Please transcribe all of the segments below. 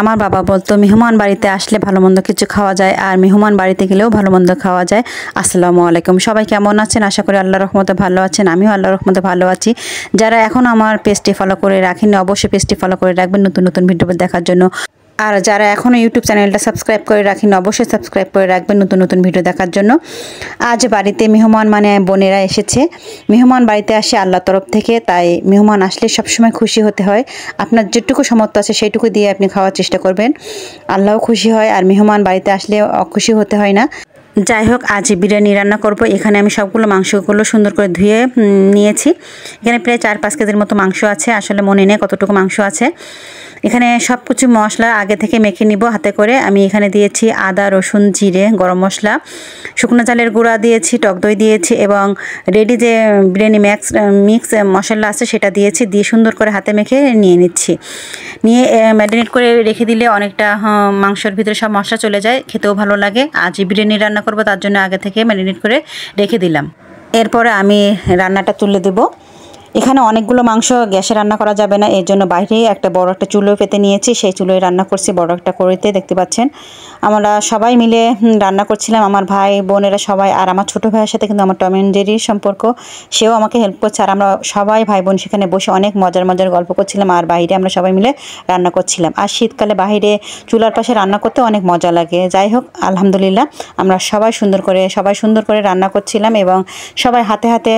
আমার বাবা বলতো মেহমান বাড়িতে আসলে ভালো মন্দ কিছু খাওয়া যায় আর মেহমান বাড়িতে গেলেও ভালো মন্দ খাওয়া যায়। আসসালামু আলাইকুম, সবাই কেমন আছেন? আশা করি আল্লাহর রহমতে ভালো আছেন। আমিও আল্লাহর রহমতে ভালো আছি। যারা এখন আমার পেজটি ফলো করে রাখেননি অবশ্যই পেজটি ফলো করে রাখবেন নতুন নতুন ভিডিও দেখার জন্য। আর যারা এখনও ইউটিউব চ্যানেলটা সাবস্ক্রাইব করে রাখেন অবশ্যই সাবস্ক্রাইব করে রাখবেন নতুন নতুন ভিডিও দেখার জন্য। আজ বাড়িতে মেহমান মানে বোনেরা এসেছে। মেহমান বাড়িতে আসে আল্লাহর তরফ থেকে, তাই মেহমান আসলে সবসময় খুশি হতে হয়। আপনার যেটুকু সামর্থ্য আছে সেইটুকু দিয়ে আপনি খাওয়ার চেষ্টা করবেন, আল্লাহও খুশি হয় আর মেহমান বাড়িতে আসলে অখুশি হতে হয় না। যাই হোক, আজ বিরিয়ানি রান্না করব। এখানে আমি সবগুলো মাংসগুলো সুন্দর করে ধুয়ে নিয়েছি। এখানে প্রায় 4-5 কেজির মতো মাংস আছে, আসলে মনে নেই কতটুকু মাংস আছে। এখানে সব কিছু মশলা আগে থেকে মেখে নিব হাতে করে। আমি এখানে দিয়েছি আদা, রসুন, জিরে, গরম মশলা, শুকনো চালের গুঁড়া দিয়েছি, টক দই দিয়েছি এবং রেডি যে বিরিয়ানি মিক্স মশলা আছে সেটা দিয়েছি। দিয়ে সুন্দর করে হাতে মেখে নিয়ে নিচ্ছি। নিয়ে ম্যারিনেট করে রেখে দিলে অনেকটা মাংসের ভিতরে সব মশলা চলে যায়, খেতেও ভালো লাগে। আজ বিরিয়ানি রান্না করব, তার জন্য আগে থেকে ম্যারিনেট করে রেখে দিলাম। এরপরে আমি রান্নাটা তুলে দেব। এখানে অনেকগুলো মাংস গ্যাসে রান্না করা যাবে না, এর জন্য বাইরে একটা বড় একটা চুলো পেতে নিয়েছি। সেই চুলোয় রান্না করছি, বড় একটা কড়াইতে। দেখতে পাচ্ছেন আমরা সবাই মিলে রান্না করছিলাম, আমার ভাই বোনেরা সবাই। আর আমার ছোটো ভাইয়ের সাথে কিন্তু আমার টম অ্যান্ড জেরির সম্পর্ক, সেও আমাকে হেল্প করছে। আর আমরা সবাই ভাই বোন সেখানে বসে অনেক মজার মজার গল্প করছিলাম আর বাইরে আমরা সবাই মিলে রান্না করছিলাম। আর শীতকালে বাইরে চুলার পাশে রান্না করতে অনেক মজা লাগে। যাই হোক, আলহামদুলিল্লাহ আমরা সবাই সুন্দর করে রান্না করছিলাম এবং সবাই হাতে হাতে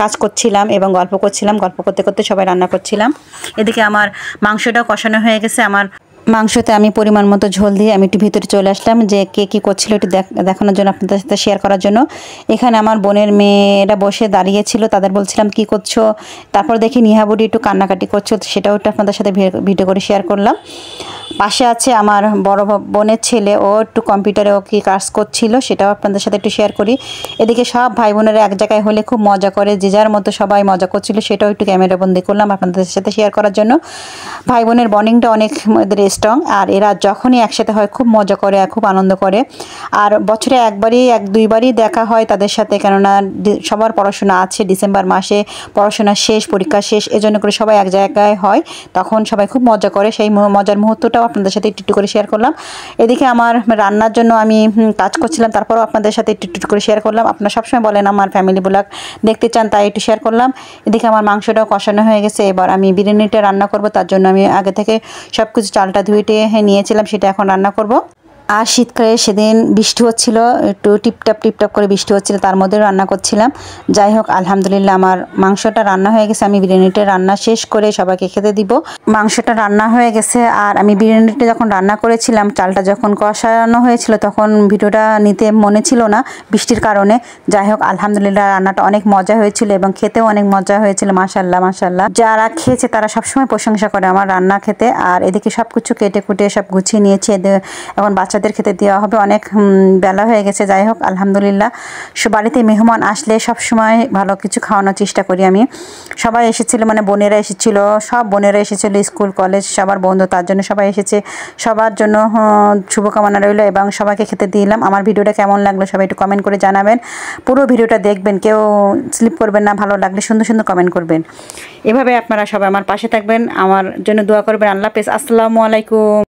কাজ করছিলাম এবং গল্প করছিলাম। গল্প করতে করতে সবাই রান্না করছিলাম। এদিকে আমার মাংসটাও কষানো হয়ে গেছে। আমার মাংসতে আমি পরিমাণ মতো ঝোল দিয়ে আমি একটু ভিতরে চলে আসলাম যে কে কী করছিল একটু দেখানোর জন্য, আপনাদের সাথে শেয়ার করার জন্য। এখানে আমার বোনের মেয়েরা বসে দাঁড়িয়েছিল, তাদের বলছিলাম কি করছো। তারপর দেখি নিহাবুড়ি একটু কান্নাকাটি করছো, সেটাও একটু আপনাদের সাথে ভিডিও করে শেয়ার করলাম। পাশে আছে আমার বড় বোনের ছেলে, ও একটু কম্পিউটারে ও কি কাজ করছিল, সেটাও আপনাদের সাথে একটু শেয়ার করি। এদিকে সব ভাই বোনেরা এক জায়গায় হলে খুব মজা করে, যে যার মতো সবাই মজা করছিল, সেটাও একটু ক্যামেরা বন্দি করলাম আপনাদের সাথে শেয়ার করার জন্য। ভাই বোনের বন্ডিংটা অনেক স্ট্রং, আর এরা যখনই একসাথে হয় খুব মজা করে, খুব আনন্দ করে। আর বছরে দুইবারই দেখা হয় তাদের সাথে, কেননা সবার পড়াশোনা আছে। ডিসেম্বর মাসে পড়াশোনা শেষ, পরীক্ষা শেষ, এজন্য করে সবাই এক জায়গায় হয়, তখন সবাই খুব মজা করে। সেই মজার মুহূর্তটাও আপনাদের সাথে একটু করে শেয়ার করলাম। এদিকে আমার রান্নার জন্য আমি কাজ করছিলাম, তারপরও আপনাদের সাথে একটু করে শেয়ার করলাম। আপনারা সবসময় বলেন আমার ফ্যামিলি ব্লগ দেখতে চান, তাই একটু শেয়ার করলাম। এদিকে আমার মাংসটাও কষানো হয়ে গেছে। এবার আমি বিরিয়ানিটা রান্না করব, তার জন্য আমি আগে থেকে সব কিছু চালটা ধুয়ে নিয়েছিলাম, সেটা এখন রান্না করব। আর শীতকালে সেদিন বৃষ্টি হচ্ছিল, একটু টিপটাপ করে বৃষ্টি হচ্ছিল, তার মধ্যে রান্না করছিলাম। যাই হোক, আলহামদুলিল্লাহ আমার মাংসটা রান্না হয়ে গেছে। আমি বিরিয়ানিটা রান্না শেষ করে সবাইকে খেতে দিব। মাংসটা রান্না হয়ে গেছে আর আমি বিরিয়ানিটা যখন রান্না করেছিলাম, চালটা যখন কষানো হয়েছিল, তখন ভিডিওটা নিতে মনে ছিল না বৃষ্টির কারণে। যাই হোক, আলহামদুলিল্লাহ রান্নাটা অনেক মজা হয়েছিল এবং খেতেও অনেক মজা হয়েছিল। মাশাআল্লাহ, যারা খেয়েছে তারা সবসময় প্রশংসা করে আমার রান্না খেতে। আর এদিকে সব কিছু কেটে কুটে সব গুছিয়ে নিয়েছি, এখন বাচ্চাদের খেতে দেওয়া হবে, অনেক বেলা হয়ে গেছে। যাই হোক, আলহামদুলিল্লাহ বাড়িতে মেহমান আসলে সব সময় ভালো কিছু খাওয়ানোর চেষ্টা করি আমি। সবাই এসেছিল, মানে বোনেরা এসেছিল, সব বোনেরা এসেছিল, স্কুল কলেজ সবার বন্ধু, তার জন্য সবাই এসেছে। সবার জন্য শুভকামনা রইল এবং সবাইকে খেতে দিলাম। আমার ভিডিওটা কেমন লাগলো সবাই একটু কমেন্ট করে জানাবেন। পুরো ভিডিওটা দেখবেন, কেউ স্লিপ করবেন না। ভালো লাগলে সুন্দর সুন্দর কমেন্ট করবেন। এভাবে আপনারা সবাই আমার পাশে থাকবেন, আমার জন্য দোয়া করবেন। আল্লাহ হাফেজ, আসসালামু আলাইকুম।